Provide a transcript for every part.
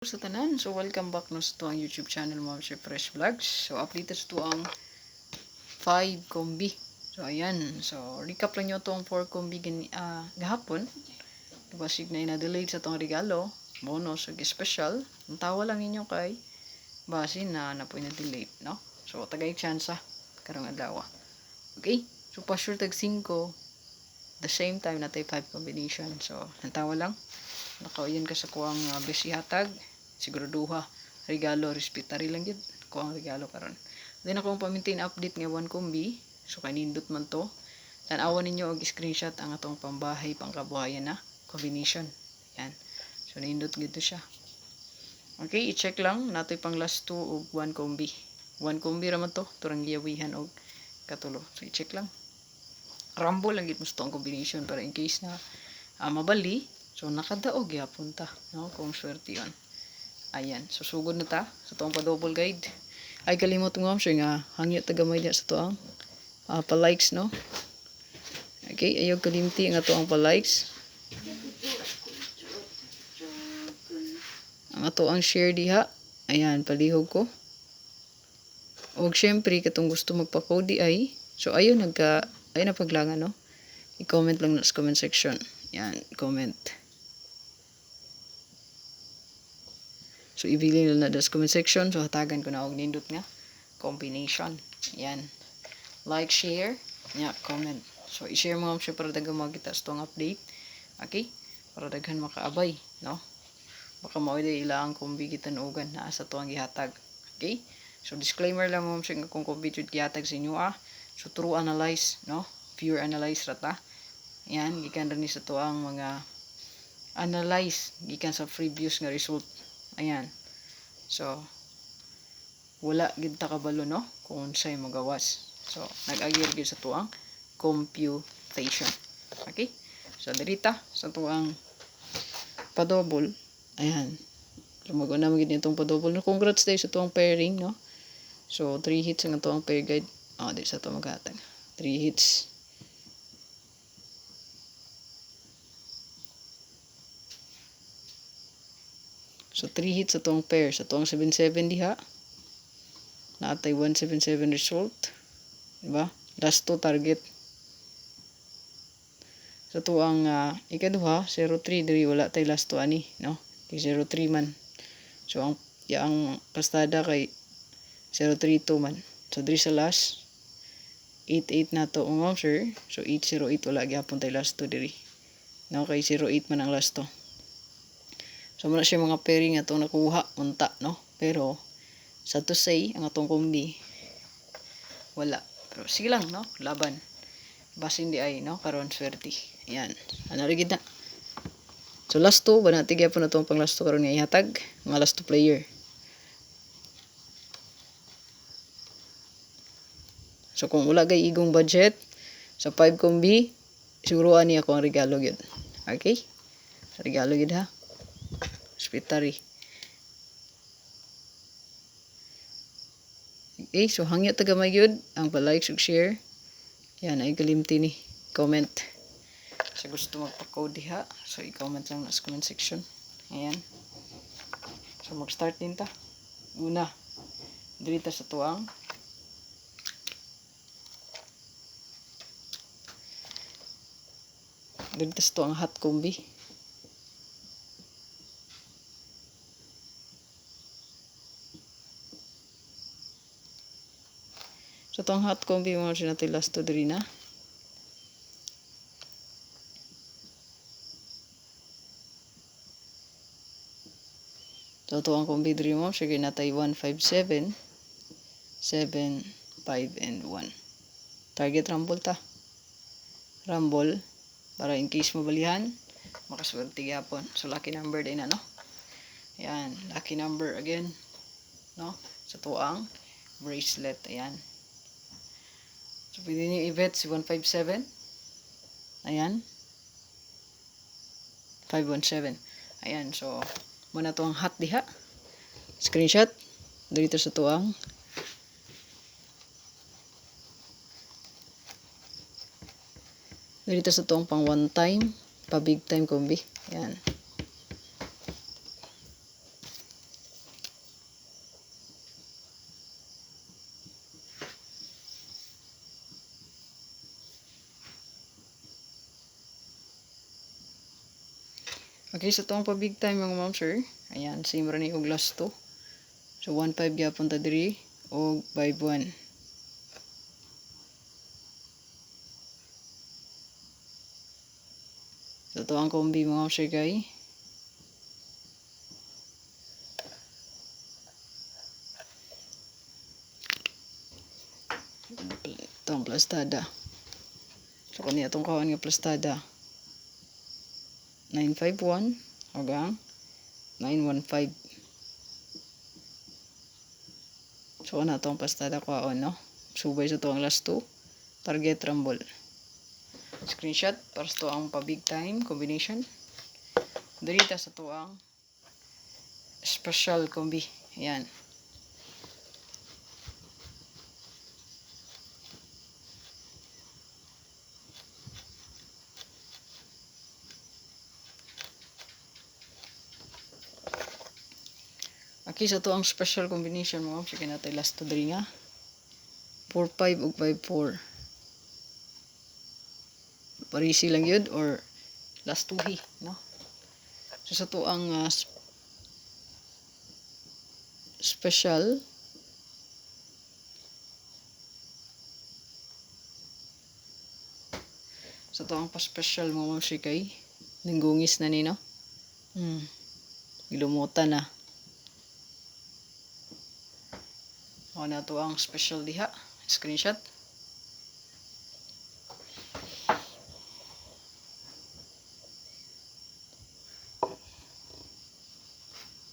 Sa tanan, so welcome back no sa tuang YouTube channel mo, si Fresh Vlogs. So update sa tuang 5 kombi. So ayan, so recap lang nyo tuang 4 kombi gahapon. Basig na ina-delayed sa tuang regalo, bonus ug special. Ang tawa lang ninyo kay basin na po ina-delayed, no? So tagay tsansa karong adlaw. Okay? So pa sure tag 5 the same time natay 5 combination. So ang tawa lang nakauyan ka sa kuang besi hatag siguro duha regalo respetary lang gid kuang regalo karon. Then akong pa-maintain update nga 1 kombi, so kanindot man to. Tan-awan ninyo og screenshot ang atong pambahay pangkabuhayan na combination. Yan. So nindot gid to siya. Okay, i-check lang natoy pang last 2 og 1 kombi. 1 kombi ra man to, turang giyawihan og katulo. So i-check lang. Rumble lang gid mo sa combination para in case na mabali. So nakadaog yapon ta, no? Kung swerte yon. Ayan, so sugod na ta sa tuang pa-double guide. Ay kalimot nga siya nga hangyo tagamay diya sa tuang pa-likes, no? Okay, ayaw kalimti nga tuang pa-likes. Ang ato ang share diha. Ayan, palihog ko. Og syempre katong gusto magpa-code ay so ayo ay napaglangan, no? I-comment lang sa comment section. Yan, comment. So, ibili na sa comment section. So, hatagan ko na og nindot nga combination. Yan. Like, share, yeah, comment. So, i-share mo siya para dagang makita sa itong update. Okay? Para daghan makaabay, no? Baka mawala ilang kumbi kitanugan na sa tuwang gihatag. Okay? So, disclaimer lang mo siya kung kumbi gihatag sa inyo, So, true analyze, no? Pure analyze rata. Yan, gikan rin sa tuwang mga analyze gikan sa previous nga result. Ayan. So, wala gid ta kabalo, no? Kung unsay magawas. So, nag-agir gid sa tuang computation. Okay? So, dirita sa tuang pa-double. Ayan. So, mag-una magid nitong pa-double. Congrats tayo sa tuang pairing, no? So, 3 hits ang tuang pair guide. Di sa tuang maghatag. 3 hits. So, 3 hits sa tuwang pair. Sa tuwang 77 diha. Naatay 177 result. Diba? Last 2 target. Sa tuwang ikaduha, 03. Diri wala tay last 2 ani. No? Kay 03 man. So, ang pastada kay 032 man. So, diri sa last, 88 na to ang sir. So, 808 wala gyapon tay last 2 diri. No? Kay 08 man ang last 2. So, muna siya mga pairing nga itong nakuha, unta, no? Pero, sa to say, ang atong kombi, wala. Pero, sige lang, no? Laban. Basin di ay, no? Karon swerte. Ayan. Ano rin na. So, last 2, ba natin po na itong pang last 2 karon nga ihatag? Mga last 2 player. So, kung wala kay igong budget, sa 5 kombi, siguruan niya ako ang regalo yun. Okay? Regalo yun, ha? Hospitary. Okay, so hangyo tagamay yun ang pa-like ug share. Yan ay kalimti ni comment. So gusto magpa-code diha, so i-comment lang sa comment section. Ayan. So mag-start din ta. Una, dito sa tuang hot kombi. So, itong hot kombi mo siya natin last to diri na. So, itong kombi diri mo siya natin 157, 7, 5, and 1. Target rumble ta. Rumble. Para in case mabalihan, makaswerte gyapon. So, lucky number din na, no? Ayan. Lucky number again. No? Sa tuang bracelet. Ayan. So, pwede nyo i-bet si 157. Ayan. 517. Ayan. So, muna to ang hot diha. Screenshot. Dito sa tuang. Dito sa tuang pang one time. Pa big time kombi. Ayan. Okay, sa tuwang pa big time mga ma'am sir. Ayan, same ra ni og last 2. So 1.5 gyapon ta diri og 5.1. So to ang kombi mga ma'am sir kay itong plastada. So kani atong kawan nga plastada 951 hanggang 915. So ana atong plastada kaon no. Subay sa to ang last 2 target rumble. Screenshot para sa to ang pa big time combination. Dirita sa to ang special combi. Ayan. Okay, sa to ang special combination mo. Sige natin last to diri nga. 4-5 ug 5-4. Parisi lang yun or last 2 no? So sa to ang special sa to ang pa-special mo si kay ninggungis na ni no? Gilumutan na. O na to ang special diha. Screenshot.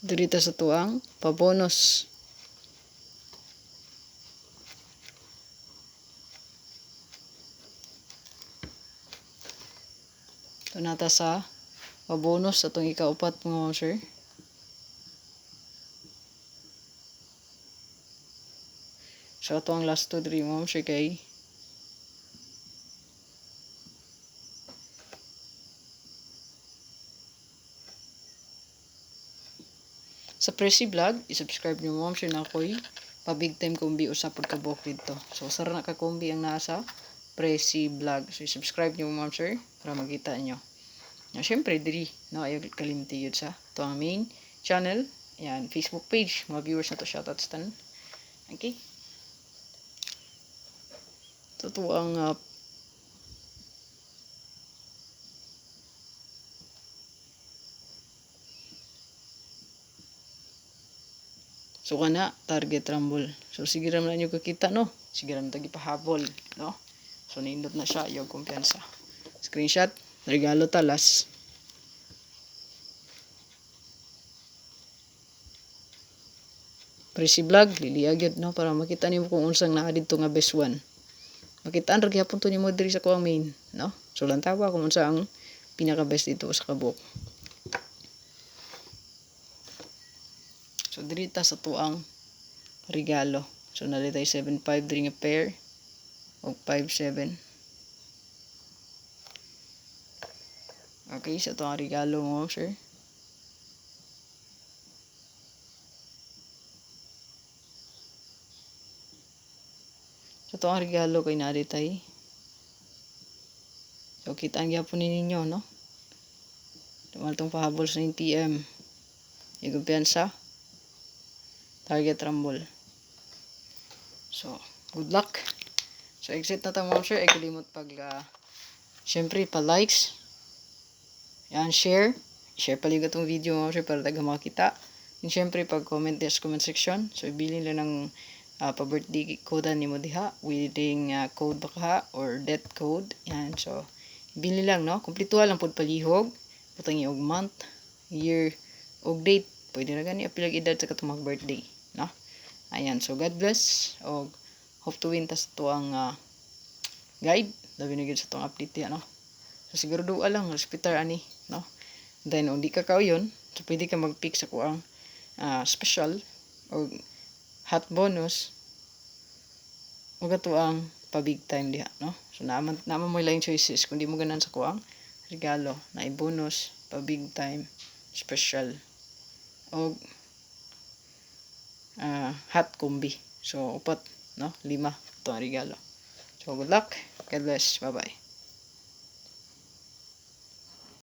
Dirita sa tuang pabonus. Ito nata sa pabonus sa itong ikaupat mga ma'am sir. So ito ang last 2 3 ma'am sir kay sa Presi Vlog, i-subscribe nyo ma'am sir na ako'y pa big time kombi usapod ka buhok dito. So sara na ka kombi ang nasa Presi Vlog. So i-subscribe nyo ma'am sir para makita nyo. Now, syempre diri no ayaw kalimti yun sa ito ang main channel. Ayan, Facebook page. Mga viewers na to, shoutouts tan. Okay. Ito ang so kana target rumble. So sige ra man nyo kakita no. Sige ra man tagi pahabol no. So nindot na siya yung kumpiyansa. Screenshot, regalo talas. Presi Vlog, liliag yun no para makita nimo kung unsang naa didto nga best one. Makitaan ra gyapon to nimo diri sa kuang main no. So lantawa kung unsa ang pinaka best dito sa kabuk. So dirita sa tuang regalo. So nalitay 7.5 diri nga pair o 5.7. Okay, sa tuang regalo mo sir. So tuang regalo kay nalitay. So kita ang gyapon ninyo no. Tumaltong pahabol sa 9 PM. Igumpiyansa. Target rumble. So, good luck. So, exit na tayo mga sir. Ay kalimot pag, syempre, pa-likes. Yan, share. Share pala itong video mga sir para taga makita. And syempre, pag-comment sa comment section. So, ibili lang ng pa-birthday code ni mo diha. Wedding code baka or death code. Yan, so, ibili lang, no? Kumplituhan lang po palihog. Putang yung month, year, og date. Pwede na gani apilag edad sa katong mag-birthday. No? Ayan, so God bless og hope to win tas to ang guide labi na gyud sa tong update ya no. So siguro duwa lang hospital ani no. Then hindi ka kauyon, so pwede ka mag-pick sa kuang special or hot bonus ug ato ang pa big time diha no. So naman mo lang choices kung di mo ganan sa kuang regalo na i-bonus pa big time special og hot combi. So, upat, no? 5 ito ang regalo. So, good luck. God bless. Bye-bye.